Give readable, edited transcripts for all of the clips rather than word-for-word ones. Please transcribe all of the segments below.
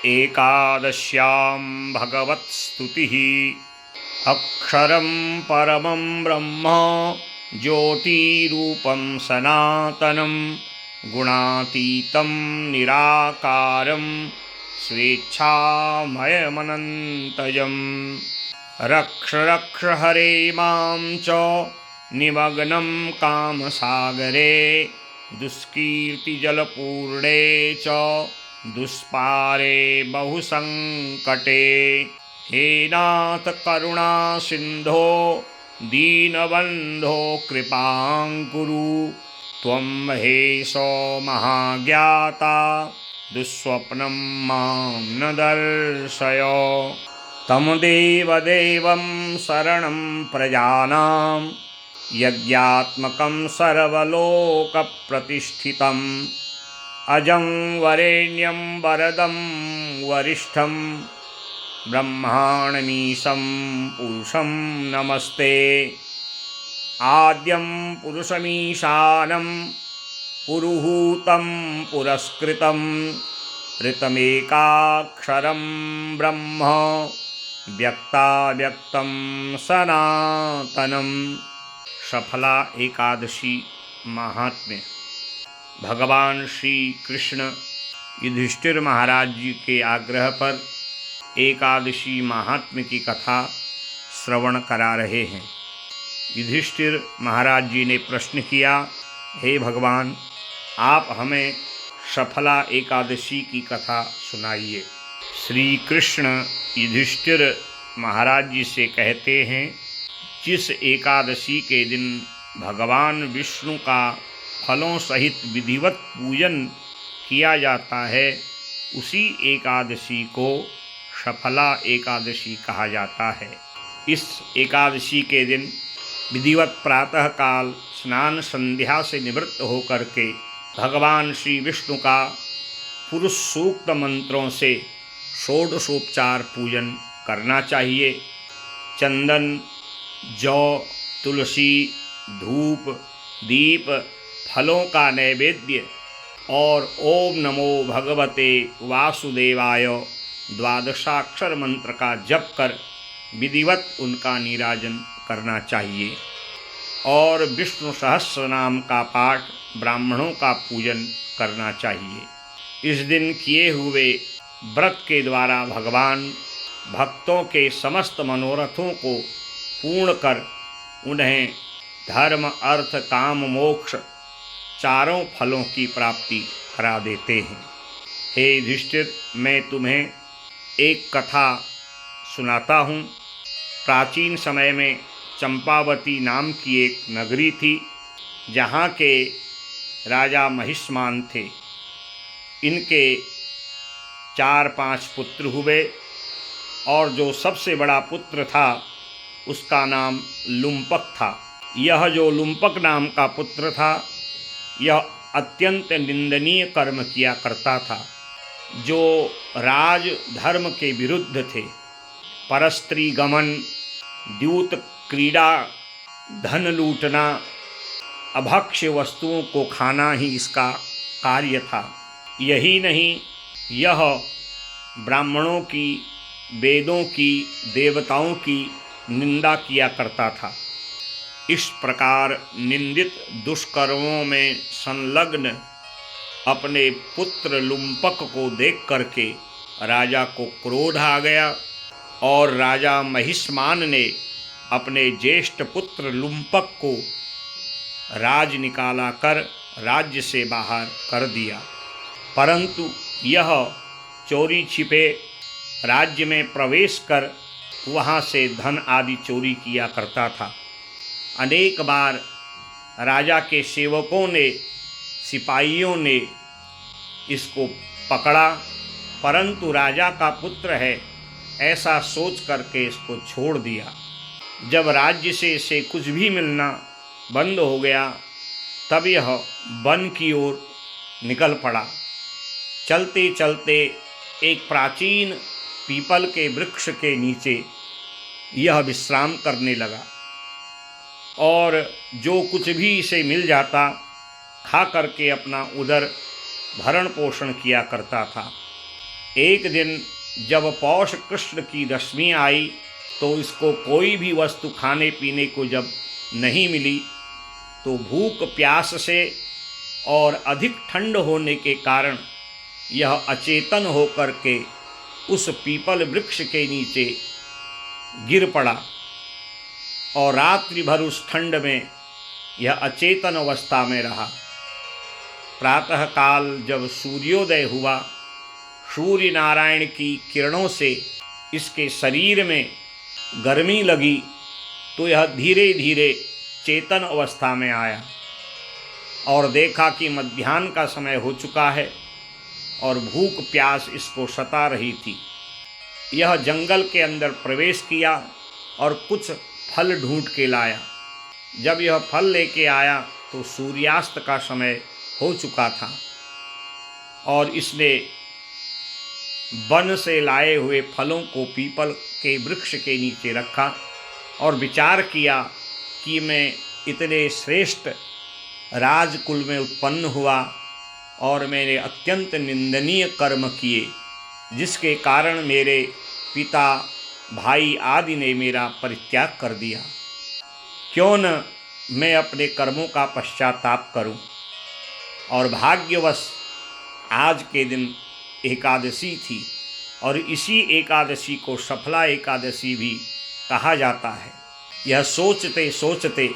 एकादश्यां भगवत्स्तुतिः। अक्षरं परमं ब्रह्म ज्योतिरूपं सनातनं गुणातीतं निराकारं स्वेच्छामयमनन्तजं। रक्ष रक्ष हरे मां च निमग्नं कामसागरे दुष्कीर्तिजलपूर्णे च दुष्पारे बहुसङ्कटे। हे नाथ करुणा सिन्धो दीनबन्धो कृपां कुरु। त्वं महेशो महाज्ञाता दुःस्वप्नं मां न दर्शय। तं देवदेवं शरणं प्रजानां यज्ञात्मकं सर्वलोकप्रतिष्ठितम् अजं वरेण्यं वरदं वरिष्ठं ब्रह्माणमीशं पुरुषं नमस्ते। आद्यं पुरुषमीशानं पुरुहूतं पुरस्कृतं ऋतमेकाक्षरं ब्रह्म व्यक्ताव्यक्तं सनातनं। सफला एकादशी महात्म्य। भगवान श्री कृष्ण युधिष्ठिर महाराज जी के आग्रह पर एकादशी महात्म्य की कथा श्रवण करा रहे हैं। युधिष्ठिर महाराज जी ने प्रश्न किया, हे भगवान, आप हमें सफला एकादशी की कथा सुनाइए। श्री कृष्ण युधिष्ठिर महाराज जी से कहते हैं, जिस एकादशी के दिन भगवान विष्णु का फलों सहित विधिवत पूजन किया जाता है, उसी एकादशी को सफला एकादशी कहा जाता है। इस एकादशी के दिन विधिवत प्रातःकाल स्नान संध्या से निवृत्त होकर के भगवान श्री विष्णु का पुरुष सूक्त मंत्रों से षोडशोपचार पूजन करना चाहिए। चंदन, जौ, तुलसी, धूप, दीप, फलों का नैवेद्य और ओम नमो भगवते वासुदेवाय द्वादशाक्षर मंत्र का जप कर विधिवत उनका नीराजन करना चाहिए और विष्णु सहस्र नाम का पाठ, ब्राह्मणों का पूजन करना चाहिए। इस दिन किए हुए व्रत के द्वारा भगवान भक्तों के समस्त मनोरथों को पूर्ण कर उन्हें धर्म, अर्थ, काम, मोक्ष चारों फलों की प्राप्ति करा देते हैं। हे युधिष्ठिर, मैं तुम्हें एक कथा सुनाता हूँ। प्राचीन समय में चंपावती नाम की एक नगरी थी, जहाँ के राजा महिष्मान थे। इनके 4-5 पुत्र हुए और जो सबसे बड़ा पुत्र था उसका नाम लुम्पक था। यह जो लुम्पक नाम का पुत्र था, यह अत्यंत निंदनीय कर्म किया करता था, जो राज धर्म के विरुद्ध थे। परस्त्री गमन, द्यूत क्रीड़ा, धन लूटना, अभक्ष्य वस्तुओं को खाना ही इसका कार्य था। यही नहीं, यह ब्राह्मणों की, वेदों की, देवताओं की निंदा किया करता था। इस प्रकार निंदित दुष्कर्मों में संलग्न अपने पुत्र लुम्पक को देख करके राजा को क्रोध आ गया और राजा महिष्मान ने अपने ज्येष्ठ पुत्र लुम्पक को राज निकाला कर राज्य से बाहर कर दिया। परंतु यह चोरी छिपे राज्य में प्रवेश कर वहाँ से धन आदि चोरी किया करता था। अनेक बार राजा के सेवकों ने, सिपाहियों ने इसको पकड़ा, परंतु राजा का पुत्र है ऐसा सोच करके इसको छोड़ दिया। जब राज्य से इसे कुछ भी मिलना बंद हो गया, तब यह वन की ओर निकल पड़ा। चलते चलते एक प्राचीन पीपल के वृक्ष के नीचे यह विश्राम करने लगा और जो कुछ भी इसे मिल जाता खा करके अपना उदर भरण पोषण किया करता था। एक दिन जब पौष कृष्ण की दशमी आई तो इसको कोई भी वस्तु खाने पीने को जब नहीं मिली तो भूख प्यास से और अधिक ठंड होने के कारण यह अचेतन होकर के उस पीपल वृक्ष के नीचे गिर पड़ा और रात्रि भर उस ठंड में यह अचेतन अवस्था में रहा। प्रातःकाल जब सूर्योदय हुआ, सूर्य नारायण की किरणों से इसके शरीर में गर्मी लगी तो यह धीरे धीरे चेतन अवस्था में आया और देखा कि मध्याह्न का समय हो चुका है और भूख प्यास इसको सता रही थी। यह जंगल के अंदर प्रवेश किया और कुछ फल ढूंढ के लाया। जब यह फल लेके आया तो सूर्यास्त का समय हो चुका था और इसने वन से लाए हुए फलों को पीपल के वृक्ष के नीचे रखा और विचार किया कि मैं इतने श्रेष्ठ राजकुल में उत्पन्न हुआ और मैंने अत्यंत निंदनीय कर्म किए जिसके कारण मेरे पिता भाई आदि ने मेरा परित्याग कर दिया। क्यों न मैं अपने कर्मों का पश्चाताप करूं। और भाग्यवश आज के दिन एकादशी थी और इसी एकादशी को सफला एकादशी भी कहा जाता है। यह सोचते सोचते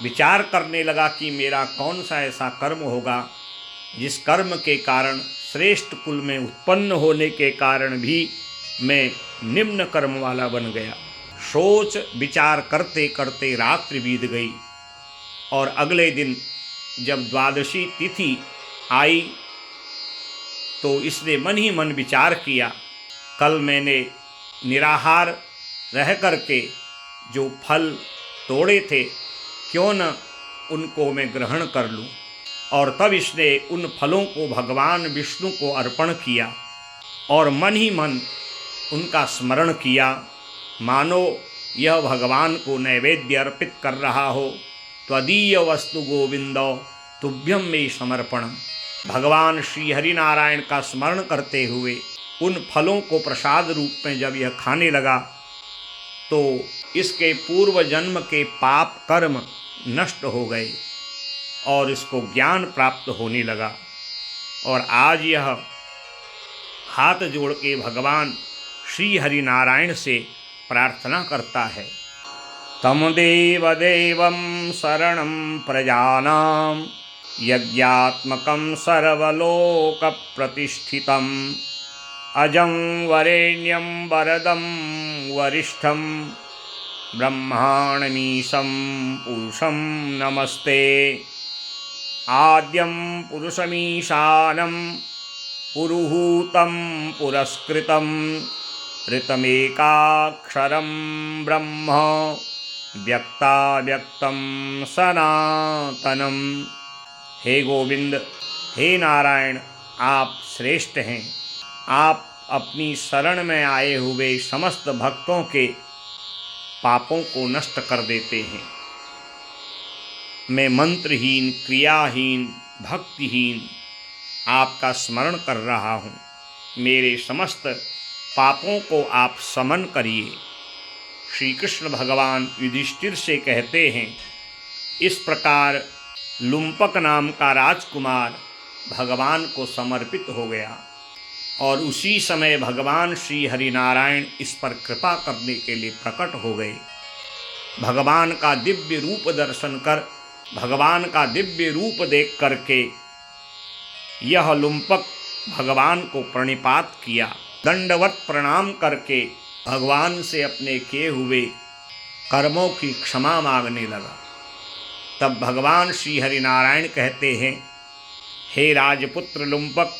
विचार करने लगा कि मेरा कौन सा ऐसा कर्म होगा जिस कर्म के कारण श्रेष्ठ कुल में उत्पन्न होने के कारण भी मैं निम्न कर्म वाला बन गया। सोच विचार करते करते रात्रि बीत गई और अगले दिन जब द्वादशी तिथि आई तो इसने मन ही मन विचार किया, कल मैंने निराहार रह करके जो फल तोड़े थे क्यों न उनको मैं ग्रहण कर लूं। और तब इसने उन फलों को भगवान विष्णु को अर्पण किया और मन ही मन उनका स्मरण किया, मानो यह भगवान को नैवेद्य अर्पित कर रहा हो। त्वदीय वस्तु गोविंदो तुभ्यम में समर्पणम। भगवान श्री हरिनारायण का स्मरण करते हुए उन फलों को प्रसाद रूप में जब यह खाने लगा तो इसके पूर्व जन्म के पाप कर्म नष्ट हो गए और इसको ज्ञान प्राप्त होने लगा। और आज यह हाथ जोड़ के भगवान श्री हरिनारायण से प्रार्थना करता है, तम देव देवं शरणं प्रजानां यज्ञात्मकं सर्वलोक प्रतिष्ठितं अजं वरेण्यं वरदं वरिष्ठं ब्रह्माणमीशं पुरुषं नमस्ते। आद्यं पुरुषमीशानं पुरुहूतं पुरस्कृतं ऋतमेकाक्षरं ब्रह्म व्यक्ताव्यक्तं सनातनं। हे गोविंद, हे नारायण, आप श्रेष्ठ हैं। आप अपनी शरण में आए हुए समस्त भक्तों के पापों को नष्ट कर देते हैं। मैं मंत्रहीन, क्रियाहीन, भक्तिहीन आपका स्मरण कर रहा हूँ। मेरे समस्त पापों को आप समन करिए। श्री कृष्ण भगवान युधिष्ठिर से कहते हैं, इस प्रकार लुम्पक नाम का राजकुमार भगवान को समर्पित हो गया और उसी समय भगवान श्री हरिनारायण इस पर कृपा करने के लिए प्रकट हो गए। भगवान का दिव्य रूप दर्शन कर, भगवान का दिव्य रूप देख करके यह लुम्पक भगवान को प्रणिपात किया। दंडवत प्रणाम करके भगवान से अपने किए हुए कर्मों की क्षमा मांगने लगा। तब भगवान श्री हरिनारायण कहते हैं, हे राजपुत्र लुम्पक,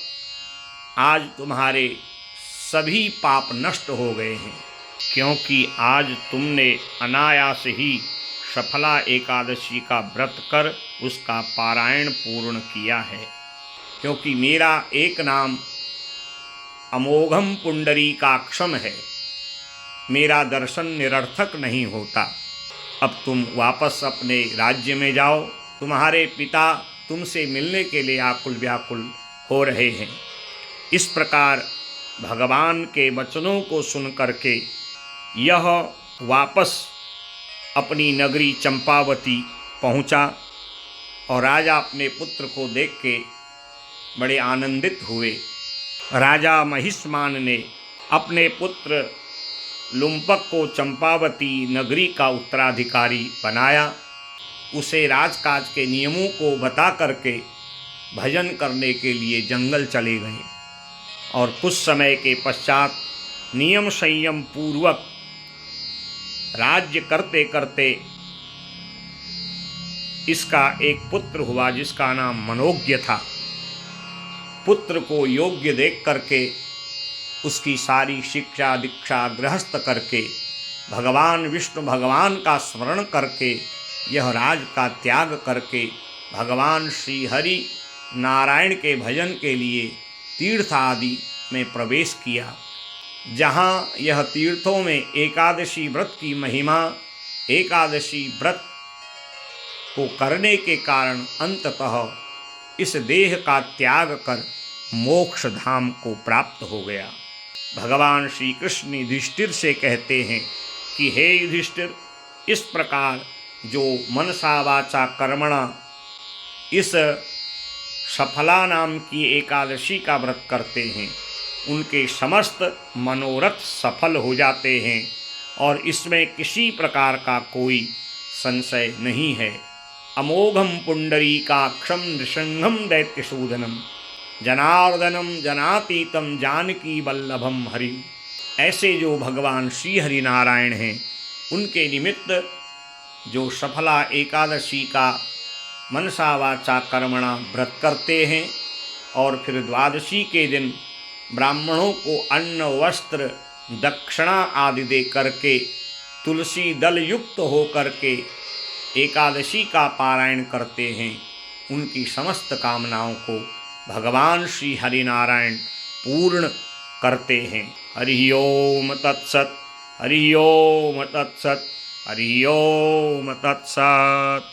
आज तुम्हारे सभी पाप नष्ट हो गए हैं, क्योंकि आज तुमने अनायास ही सफला एकादशी का व्रत कर उसका पारायण पूर्ण किया है। क्योंकि मेरा एक नाम अमोघम पुंडरीकाक्षम है, मेरा दर्शन निरर्थक नहीं होता। अब तुम वापस अपने राज्य में जाओ, तुम्हारे पिता तुमसे मिलने के लिए आकुल व्याकुल हो रहे हैं। इस प्रकार भगवान के वचनों को सुन करके यह वापस अपनी नगरी चंपावती पहुंचा और राजा अपने पुत्र को देख के बड़े आनंदित हुए। राजा महिष्मान ने अपने पुत्र लुम्पक को चंपावती नगरी का उत्तराधिकारी बनाया। उसे राजकाज के नियमों को बता करके भजन करने के लिए जंगल चले गए और कुछ समय के पश्चात नियम संयम पूर्वक राज्य करते करते इसका एक पुत्र हुआ जिसका नाम मनोज्ञ था। पुत्र को योग्य देख करके उसकी सारी शिक्षा दीक्षा गृहस्थ करके भगवान विष्णु भगवान का स्मरण करके यह राज का त्याग करके भगवान श्री हरि नारायण के भजन के लिए तीर्थ आदि में प्रवेश किया। जहाँ यह तीर्थों में एकादशी व्रत की महिमा, एकादशी व्रत को करने के कारण अंततः इस देह का त्याग कर मोक्ष धाम को प्राप्त हो गया। भगवान श्री कृष्ण युधिष्ठिर से कहते हैं कि हे युधिष्ठिर, इस प्रकार जो मनसा वाचा कर्मणा इस सफला नाम की एकादशी का व्रत करते हैं उनके समस्त मनोरथ सफल हो जाते हैं और इसमें किसी प्रकार का कोई संशय नहीं है। अमोघम पुंडरीकाक्षम नृसिंहम दैत्यशूदनम जनार्दनम जनातीतम जानकी वल्लभम हरि। ऐसे जो भगवान श्री हरि नारायण हैं उनके निमित्त जो सफला एकादशी का मनसा वाचा कर्मणा व्रत करते हैं और फिर द्वादशी के दिन ब्राह्मणों को अन्न वस्त्र दक्षिणा आदि दे करके तुलसी दल युक्त हो करके एकादशी का पारायण करते हैं, उनकी समस्त कामनाओं को भगवान श्री हरि नारायण पूर्ण करते हैं। हरि ओम तत्सत, हरि ओम तत्सत, हरि ओम तत्सत।